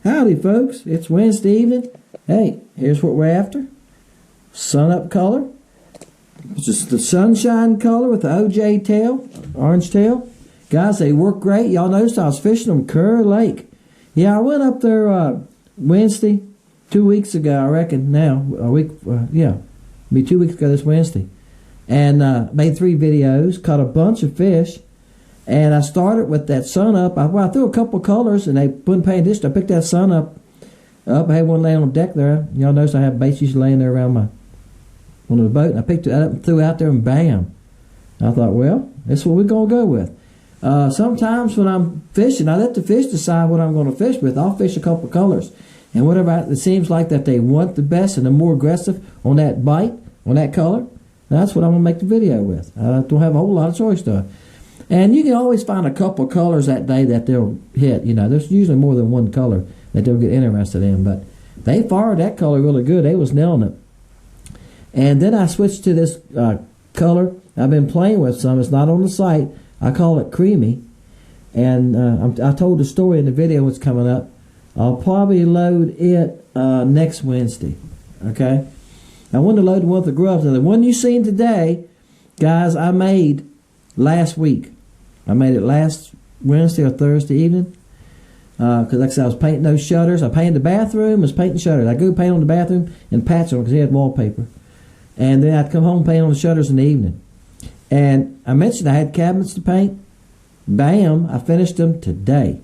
Howdy folks, it's Wednesday evening. Hey, here's what we're after. Sun up color. It's just the sunshine color with the OJ tail, orange tail. Guys, they work great. Y'all noticed I was fishing on Kerr Lake. Yeah, I went up there Wednesday, 2 weeks ago, I reckon now. A week, yeah, it'll be 2 weeks ago this Wednesday. And made 3 videos, caught a bunch of fish. And I started with that sun up. I threw a couple colors, and they wouldn't pay attention. I picked that sun up. I had one laying on the deck there. Y'all notice I have baits usually laying there around on the boat. And I picked it up and threw it out there, and bam. I thought, well, that's what we're going to go with. Sometimes when I'm fishing, I let the fish decide what I'm going to fish with. I'll fish a couple colors. And whatever it seems like that they want the best and the more aggressive on that bite, on that color, that's what I'm going to make the video with. I don't have a whole lot of choice to it. And you can always find a couple colors that day that they'll hit. You know, there's usually more than one color that they'll get interested in. But they fired that color really good. They was nailing it. And then I switched to this color I've been playing with some. It's not on the site. I call it creamy. And I told the story in the video what's coming up. I'll probably load it next Wednesday. Okay? I wanted to load one with the grubs. Now, the one you seen today, guys, I made last week. I made it last Wednesday or Thursday evening. Because like I said, I was painting those shutters. I painted the bathroom, I was painting shutters. I'd go paint on the bathroom and patch them because he had wallpaper. And then I'd come home and paint on the shutters in the evening. And I mentioned I had cabinets to paint. Bam, I finished them today.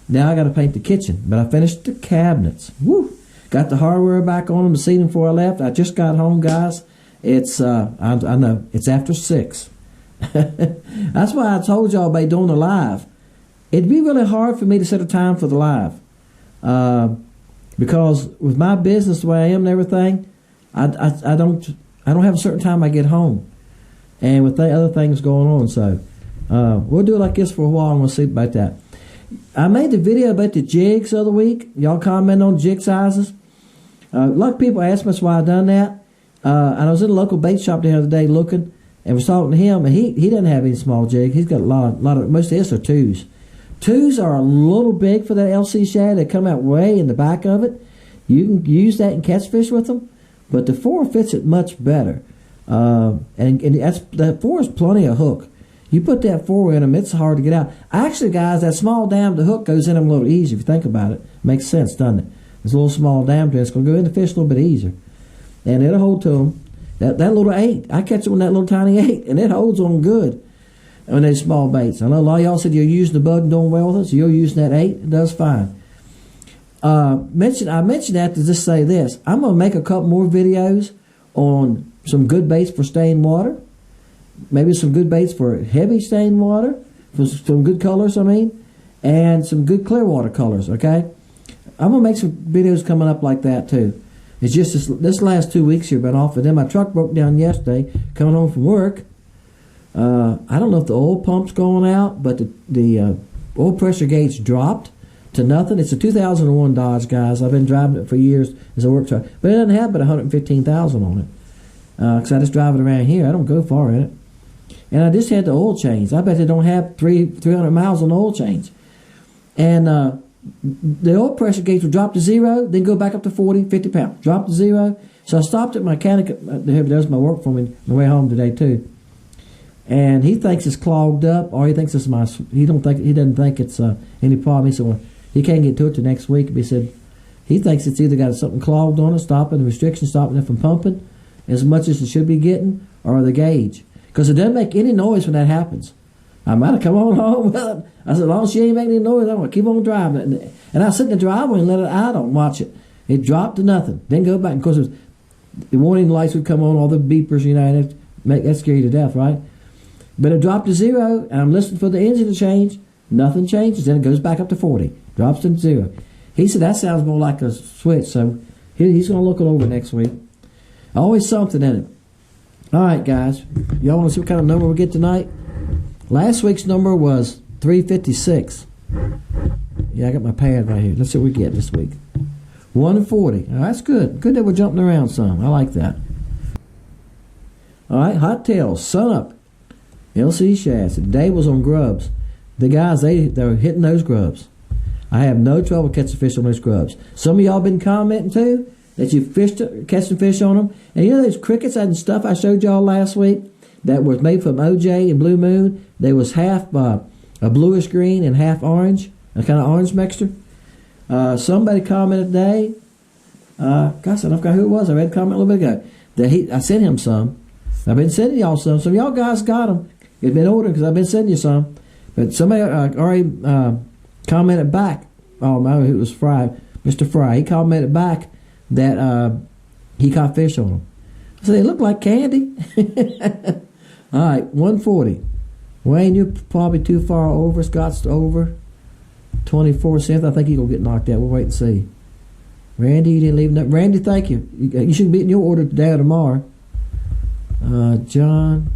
Now I got to paint the kitchen, but I finished the cabinets. Woo! Got the hardware back on them this evening before I left. I just got home, guys. It's, I know, it's after 6. That's why I told y'all about doing the live. It'd be really hard for me to set a time for the live. Because with my business the way I am and everything, I don't have a certain time I get home. And with the other things going on, so we'll do it like this for a while and we'll see about that. I made the video about the jigs the other week. Y'all comment on jig sizes. A lot of people ask me why I done that. And I was in a local bait shop the other day looking and was talking to him, and he doesn't have any small jig. He's got a lot of most of his are 2s. 2s are a little big for that LC shad. They come out way in the back of it. You can use that and catch fish with them, but the 4 fits it much better. And that 4 is plenty of hook. You put that 4 in them, it's hard to get out. Actually, guys, that small diameter hook goes in them a little easier if you think about it. Makes sense, doesn't it? It's a little small diameter. It's going to go in the fish a little bit easier, and it'll hold to them. That little 8, I catch it on that little tiny 8, and it holds on good on those small baits. I know a lot of y'all said you're using the bug and doing well with it, so you're using that 8. It does fine. I mentioned that to just say this. I'm going to make a couple more videos on some good baits for stained water. Maybe some good baits for heavy stained water. For some good colors, and some good clear water colors, okay? I'm going to make some videos coming up like that, too. It's just this last 2 weeks here been off, and then my truck broke down yesterday coming home from work. I don't know if the oil pump's going out, but the oil pressure gauge dropped to nothing. It's a 2001 Dodge, guys. I've been driving it for years as a work truck, but it doesn't have but 115,000 on it. Because I just drive it around here. I don't go far in it. And I just had the oil change. I bet they don't have 300 miles on the oil change. And the oil pressure gauge would drop to 0, then go back up to 40, 50 pounds. Drop to 0. So I stopped at my mechanic who does my work for me on the way home today too. And he thinks it's clogged up, or he thinks it's he doesn't think it's any problem. He said, well, he can't get to it till next week. But he said he thinks it's either got something clogged on it, stopping the restriction, stopping it from pumping as much as it should be getting, or the gauge. Because it doesn't make any noise when that happens. I might have come on home with it. I said, as long as she ain't making any noise, I'm going to keep on driving it. And I sit in the driveway and let it out and watch it. It dropped to nothing. Then go back. And of course, the warning lights would come on, all the beepers, you know, and that scare you to death, right? But it dropped to 0, and I'm listening for the engine to change. Nothing changes. Then it goes back up to 40. Drops to 0. He said, that sounds more like a switch. So he's going to look it over next week. Always something in it. All right, guys. Y'all want to see what kind of number we get tonight? Last week's number was 356. Yeah, I got my pad right here. Let's see what we get this week. 140. Oh, that's good. Good that we're jumping around some. I like that. All right, Hot Tails, Sun Up, LC Shads. Today was on grubs. The guys, they're hitting those grubs. I have no trouble catching fish on those grubs. Some of y'all been commenting too that you catching fish on them. And you know those crickets and stuff I showed y'all last week that was made from OJ and Blue Moon? They was half a bluish green and half orange, a kind of orange mixture. Somebody commented today. Gosh, I don't forget who it was. I read a comment a little bit ago. I sent him some. I've been sending y'all some. Some of y'all guys got them. It's been ordering because I've been sending you some. But somebody already commented back. Oh, no, it was Fry. Mr. Fry. He commented back that he caught fish on them. I said, they look like candy. All right, 140. Wayne, you're probably too far over. Scott's over. 24 cents. I think he's going to get knocked out. We'll wait and see. Randy, you didn't leave nothing. Randy, thank you. You should be in your order today or tomorrow. John.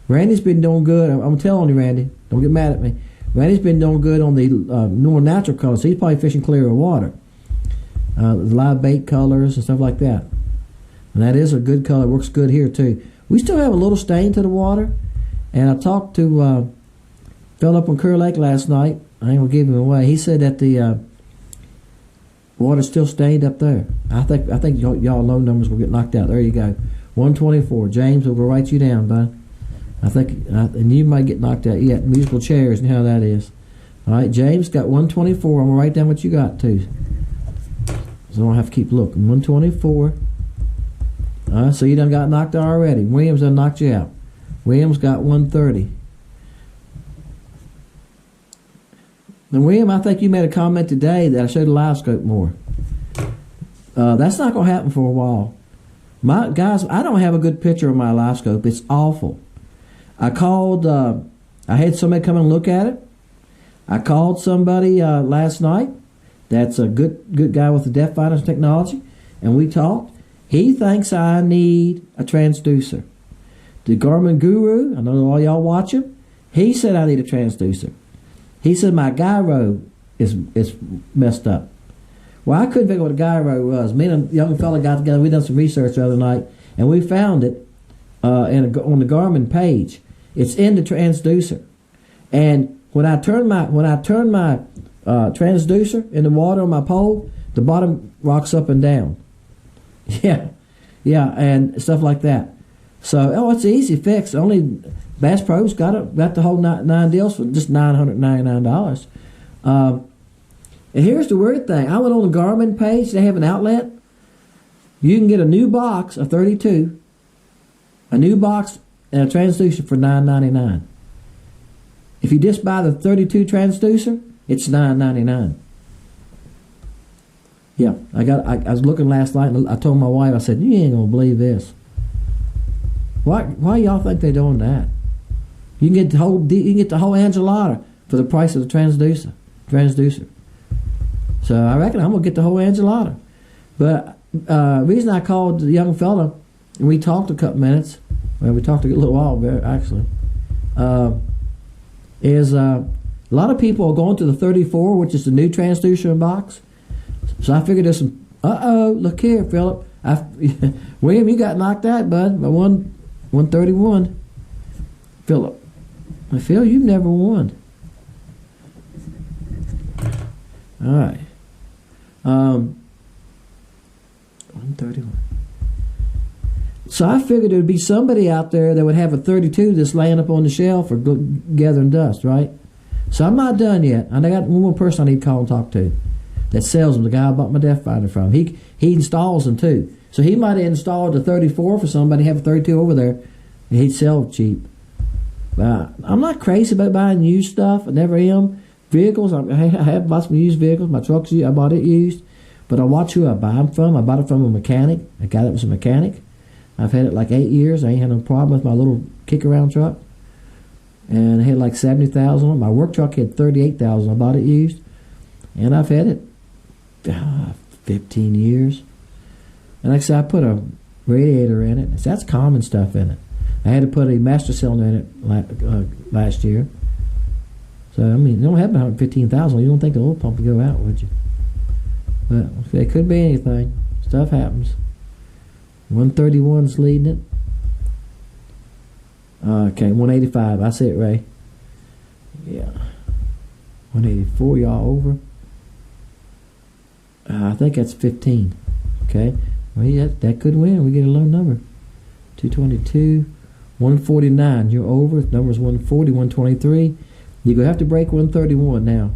Randy's been doing good. I'm telling you, Randy. Don't get mad at me. Randy's been doing good on the more natural colors. So he's probably fishing clear water. Live bait colors and stuff like that. And that is a good color. Works good here, too. We still have a little stain to the water. And I talked to fell up on Kerr Lake last night. I ain't going to give him away. He said that the water's still stained up there. I think y'all low numbers will get knocked out. There you go. 124. James, we'll write you down, bud. I think, and you might get knocked out. Yeah, musical chairs, and how that is. All right, James got 124. I'm going to write down what you got, too. So I don't have to keep looking. 124. All right, so you done got knocked out already. Williams done knocked you out. Williams got 130. Now, William, I think you made a comment today that I showed the live scope more. That's not going to happen for a while. Guys, I don't have a good picture of my live scope. It's awful. I called, I had somebody come and look at it. I called somebody last night that's a good guy with the depth finder technology, and we talked. He thinks I need a transducer. The Garmin Guru, I know all y'all watch him, he said I need a transducer. He said my gyro is messed up. Well, I couldn't figure out what a gyro was. Me and a young fella got together. We done some research the other night, and we found it on the Garmin page. It's in the transducer, and when I turn my transducer in the water on my pole, the bottom rocks up and down. Yeah, and stuff like that. So, it's an easy fix. Only Bass Pro's got the whole 9 deals for just $999. And here's the weird thing. I went on the Garmin page. They have an outlet. You can get a new box of 32, a new box and a transducer for $9.99. If you just buy the 32 transducer, it's $9.99. Yeah, I was looking last night, and I told my wife, I said, you ain't gonna believe this. Why y'all think they're doing that? You can get the whole enchilada for the price of the transducer. So I reckon I'm gonna get the whole enchilada. But reason I called the young fella and we talked a couple minutes. Well, we talked a little while actually. Is a lot of people are going to the 34, which is the new transducer box. So I figured there's some. Look here, Philip. William, you got knocked out, bud, by 131. Philip, I feel you've never won. All right. 131. So I figured there would be somebody out there that would have a 32 that's laying up on the shelf or gathering dust, right? So I'm not done yet. I got one more person I need to call and talk to that sells them. The guy I bought my depth finder from. He installs them too. So he might have installed a 34 for somebody, have a 32 over there, and he'd sell it cheap. I'm not crazy about buying used stuff. I never am. Vehicles, I have bought some used vehicles. My truck's used. I bought it used. But I watch who I buy them from. I bought it from a mechanic, a guy that was a mechanic. I've had it like 8 years. I ain't had no problem with my little kick-around truck. And I had like 70,000 on it. My work truck had 38,000. I bought it used. And I've had it 15 years. And like I said, I put a radiator in it. That's common stuff in it. I had to put a master cylinder in it last year. So, I mean, you don't have 115,000. You don't think the oil pump would go out, would you? But it could be anything. Stuff happens. 131's leading it. Okay, 185. I see it, Ray. Yeah. 184, y'all over. I think that's 15. Okay. Well, that could win. We get a low number. 222. 149. You're over. Number's 140, 123. You're going to have to break 131 now.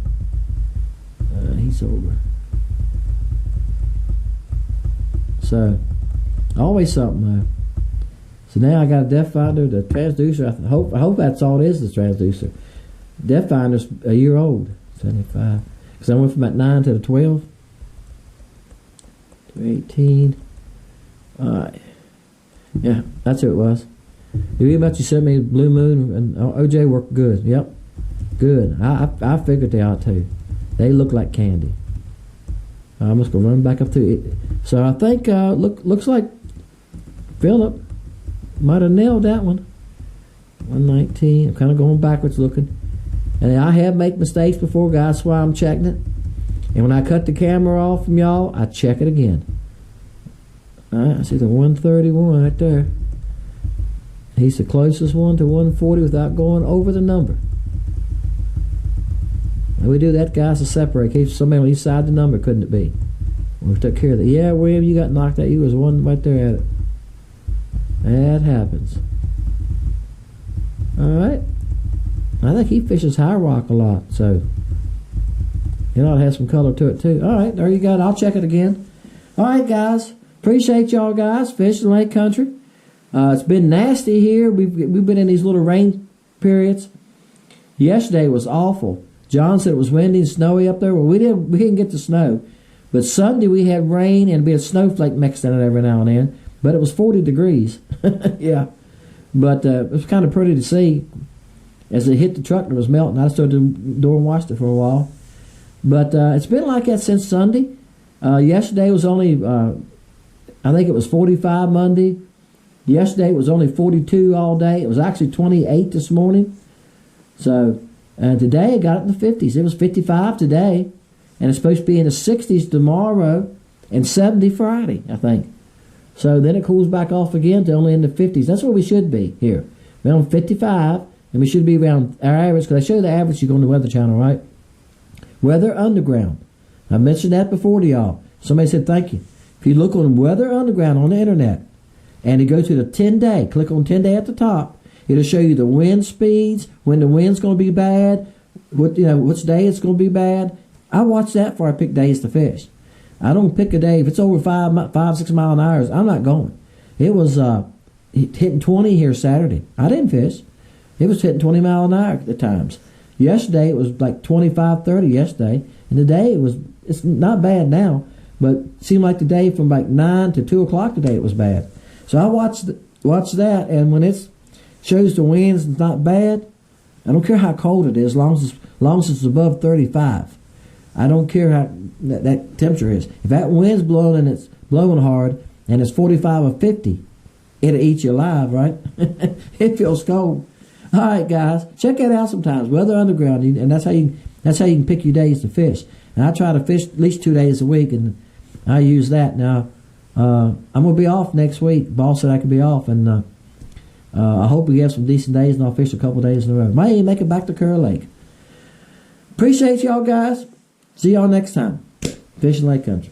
He's over. So, always something though. So now I got a depth finder, the transducer. I hope that's all it is, the transducer. Depth finder's a year old. 75. Because I went from that 9 to the 12. To 18. Alright. Yeah, that's who it was. You about you sent me Blue Moon and OJ worked good. Yep. Good. I figured they ought to. They look like candy. I'm just going to run back up to it. So I think, looks like Philip might have nailed that one. 119. I'm kind of going backwards looking. And I have made mistakes before, guys, that's why I'm checking it. And when I cut the camera off from y'all, I check it again. Alright, I see the 131 right there. He's the closest one to 140 without going over the number. And we do that, guys, to separate. Keep somebody on each side of the number, couldn't it be? We took care of that. Yeah, William, you got knocked out. You was one right there at it. That happens. Alright. I think he fishes high rock a lot, so it ought to have some color to it too. Alright, there you go. I'll check it again. Alright, guys. Appreciate y'all guys fishing Lake Country. It's been nasty here. We've been in these little rain periods. Yesterday was awful. John said it was windy and snowy up there. Well, we didn't get the snow. But Sunday we had rain and be a snowflake mixed in it every now and then. But it was 40 degrees. Yeah. But it was kind of pretty to see. As it hit the truck and it was melting, I stood at the door and watched it for a while. But it's been like that since Sunday. Yesterday was only, I think it was 45 Monday. Yesterday it was only 42 all day. It was actually 28 this morning. So, and today it got up in the 50s. It was 55 today. And it's supposed to be in the 60s tomorrow and 70 Friday, I think. So then it cools back off again to only in the 50s. That's where we should be here. We're on 55, and we should be around our average, because I show you the average you go on the Weather Channel, right? Weather Underground. I mentioned that before to y'all. Somebody said thank you. If you look on Weather Underground on the internet, and you go to the 10-day, click on 10-day at the top, it'll show you the wind speeds, when the wind's going to be bad, which day it's going to be bad. I watch that before I pick days to fish. I don't pick a day. If it's over 5-6 mile an hour, I'm not going. It was hitting 20 here Saturday. I didn't fish. It was hitting 20 mile an hour at times. Yesterday it was like 25, 30 yesterday. And today it's not bad now, but it seemed like the day from like 9 to 2 o'clock today it was bad. So I watched that, and when it shows the winds it's not bad, I don't care how cold it is, as long as it's above 35. I don't care how that temperature is. If that wind's blowing and it's blowing hard and it's 45 or 50, it'll eat you alive, right? It feels cold. All right, guys, check that out sometimes. Weather Underground, and that's how you can pick your days to fish. And I try to fish at least 2 days a week, and I use that. Now, I'm gonna be off next week. Boss said I could be off, and I hope we have some decent days, and I'll fish a couple days in a row. Might even make it back to Kerr Lake. Appreciate y'all guys. See y'all next time. Fishing Lake Country.